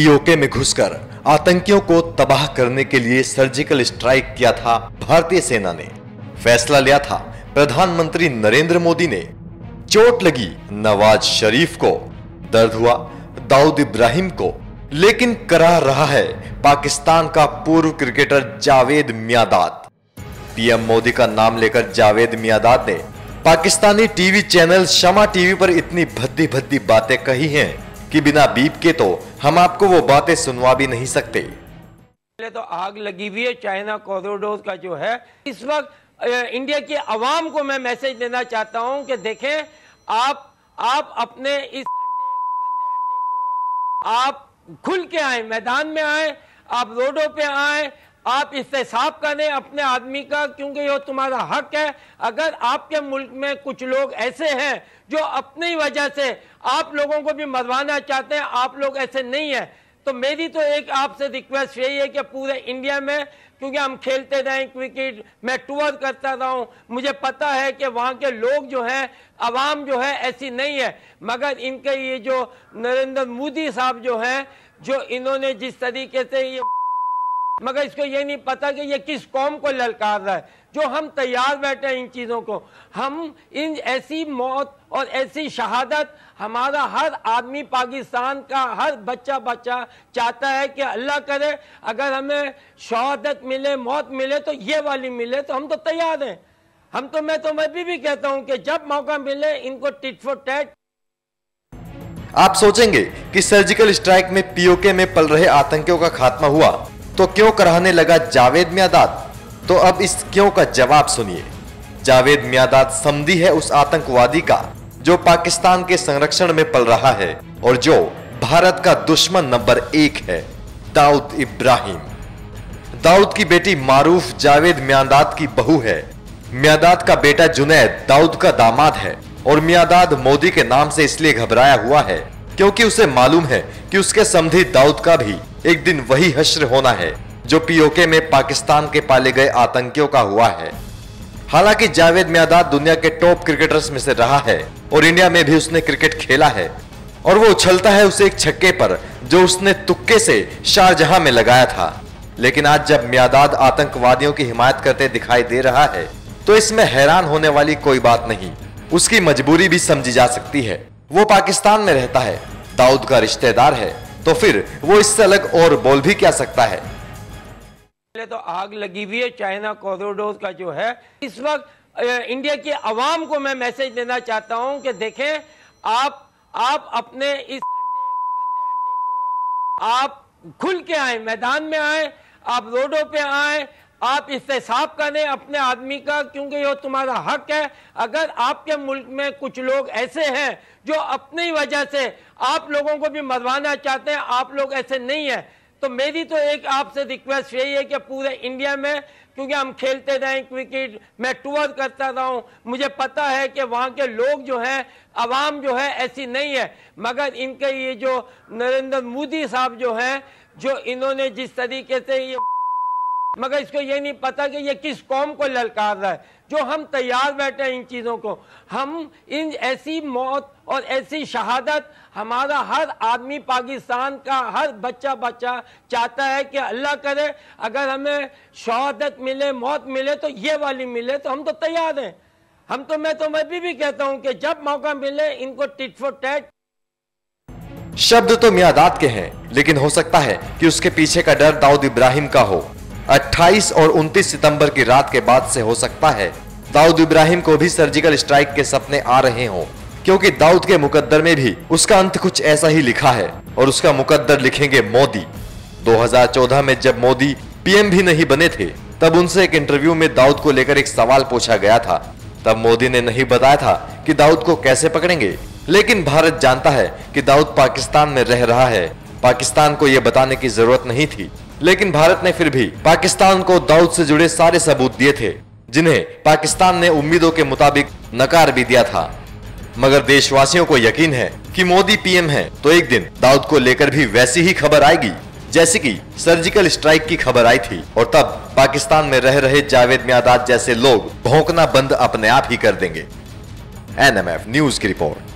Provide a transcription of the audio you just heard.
PoK में घुसकर आतंकियों को तबाह करने के लिए सर्जिकल स्ट्राइक किया था भारतीय सेना ने। फैसला लिया था प्रधानमंत्री नरेंद्र मोदी ने। चोट लगी नवाज शरीफ को, दर्द हुआ दाऊद इब्राहिम को, लेकिन करा रहा है पाकिस्तान का पूर्व क्रिकेटर जावेद मियांदाद। पीएम मोदी का नाम लेकर जावेद मियांदाद ने पाकिस्तानी टीवी चैनल शमा टीवी पर इतनी भद्दी भद्दी बातें कही हैं कि बिना बीप के तो हम आपको वो बातें सुनवा भी नहीं सकते। पहले तो आग लगी हुई है चाइना कॉरिडोर का जो है। इस वक्त इंडिया की आवाम को मैं मैसेज देना चाहता हूं कि देखें, आप अपने इस आप खुल के आए, मैदान में आए, आप रोडों पे आए, आप इस्तेसाब करें अपने आदमी का, क्योंकि ये तुम्हारा हक है। अगर आपके मुल्क में कुछ लोग ऐसे हैं जो अपनी वजह से आप लोगों को भी मरवाना चाहते हैं, आप लोग ऐसे नहीं है, तो मेरी तो एक आपसे रिक्वेस्ट यही है कि पूरे इंडिया में, क्योंकि हम खेलते रहे क्रिकेट, मैं टूर करता रहा हूं, मुझे पता है कि वहां के लोग जो हैं, आवाम जो है ऐसी नहीं है, मगर इनके ये जो नरेंद्र मोदी साहब जो हैं, जो इन्होंने जिस तरीके से ये, मगर इसको ये नहीं पता कि ये किस कौम को ललकार रहा है। जो हम तैयार बैठे हैं इन चीजों को, हम इन ऐसी मौत और ऐसी शहादत, हमारा हर आदमी, पाकिस्तान का हर बच्चा चाहता है कि अल्लाह करे अगर हमें शहादत मिले, मौत मिले तो ये वाली मिले, तो हम तो तैयार हैं। हम तो मैं भी कहता हूं कि जब मौका मिले इनको टिट फॉर टैट। आप सोचेंगे कि सर्जिकल स्ट्राइक में पीओके में पल रहे आतंकियों का खात्मा हुआ तो क्यों कराने लगा जावेद मियांदाद? तो अब इस क्यों का जवाब सुनिए। जावेद मियांदाद समधी है उस आतंकवादी का जो पाकिस्तान के संरक्षण में पल रहा है और जो भारत का दुश्मन नंबर 1 है, दाऊद इब्राहिम। दाऊद की बेटी मारूफ जावेद मियांदाद की बहू है। मियांदाद का बेटा जुनैद दाऊद का दामाद है और मियांदाद मोदी के नाम से इसलिए घबराया हुआ है क्योंकि उसे मालूम है कि उसके समधी दाऊद का भी एक दिन वही हश्र होना है जो पीओके में पाकिस्तान के पाले गए आतंकियों का हुआ है। हालांकि जावेद मियांदाद दुनिया के टॉप क्रिकेटर्स में से रहा है और इंडिया में भी उसने क्रिकेट खेला है और वो उछलता है उसे एक छक्के पर जो उसने तुक्के से शारजहां में लगाया था। लेकिन आज जब मियांदाद आतंकवादियों की हिमायत करते दिखाई दे रहा है तो इसमें हैरान होने वाली कोई बात नहीं। उसकी मजबूरी भी समझी जा सकती है। वो पाकिस्तान में रहता है, दाऊद का रिश्तेदार है, तो फिर वो इससे अलग और बोल भी क्या सकता है। पहले तो आग लगी हुई है चाइना कॉरिडोर का जो है। इस वक्त इंडिया की आवाम को मैं मैसेज देना चाहता हूं कि देखें, आप अपने इस आप खुल के आए, मैदान में आए, आप रोडों पे आए, आप इस्तेसाब करें अपने आदमी का, क्योंकि ये तुम्हारा हक है। अगर आपके मुल्क में कुछ लोग ऐसे हैं जो अपनी वजह से आप लोगों को भी मरवाना चाहते हैं, आप लोग ऐसे नहीं है, तो मेरी तो एक आपसे रिक्वेस्ट यही है कि पूरे इंडिया में, क्योंकि हम खेलते रहे क्रिकेट, मैं टूर करता रहा हूं, मुझे पता है कि वहां के लोग जो हैं, आवाम जो है ऐसी नहीं है, मगर इनके ये जो नरेंद्र मोदी साहब जो हैं, जो इन्होंने जिस तरीके से ये, मगर इसको ये नहीं पता कि ये किस कौम को ललकार रहा है। जो हम तैयार बैठे हैं इन चीजों को, हम इन ऐसी मौत और ऐसी शहादत, हमारा हर आदमी, पाकिस्तान का हर बच्चा चाहता है कि अल्लाह करे अगर हमें शहादत मिले, मौत मिले, तो ये वाली मिले, तो हम तो तैयार हैं। हम तो मैं भी कहता हूं कि जब मौका मिले इनको टिट फॉर टैट। शब्द तो मियांदाद के हैं, लेकिन हो सकता है कि उसके पीछे का डर दाऊद इब्राहिम का हो। 28 और 29 सितंबर की रात के बाद से हो सकता है दाऊद इब्राहिम को भी सर्जिकल स्ट्राइक के सपने आ रहे हों, क्योंकि दाऊद के मुकद्दर में भी उसका अंत कुछ ऐसा ही लिखा है और उसका मुकद्दर लिखेंगे मोदी। 2014 में जब मोदी पीएम भी नहीं बने थे, तब उनसे एक इंटरव्यू में दाऊद को लेकर एक सवाल पूछा गया था। तब मोदी ने नहीं बताया था कि दाऊद को कैसे पकड़ेंगे, लेकिन भारत जानता है कि दाऊद पाकिस्तान में रह रहा है। पाकिस्तान को यह बताने की जरूरत नहीं थी, लेकिन भारत ने फिर भी पाकिस्तान को दाऊद से जुड़े सारे सबूत दिए थे, जिन्हें पाकिस्तान ने उम्मीदों के मुताबिक नकार भी दिया था। मगर देशवासियों को यकीन है कि मोदी पीएम है तो एक दिन दाऊद को लेकर भी वैसी ही खबर आएगी जैसे कि सर्जिकल स्ट्राइक की खबर आई थी, और तब पाकिस्तान में रह रहे जावेद मियांदाद जैसे लोग भौंकना बंद अपने आप ही कर देंगे। एनएमएफ न्यूज की रिपोर्ट।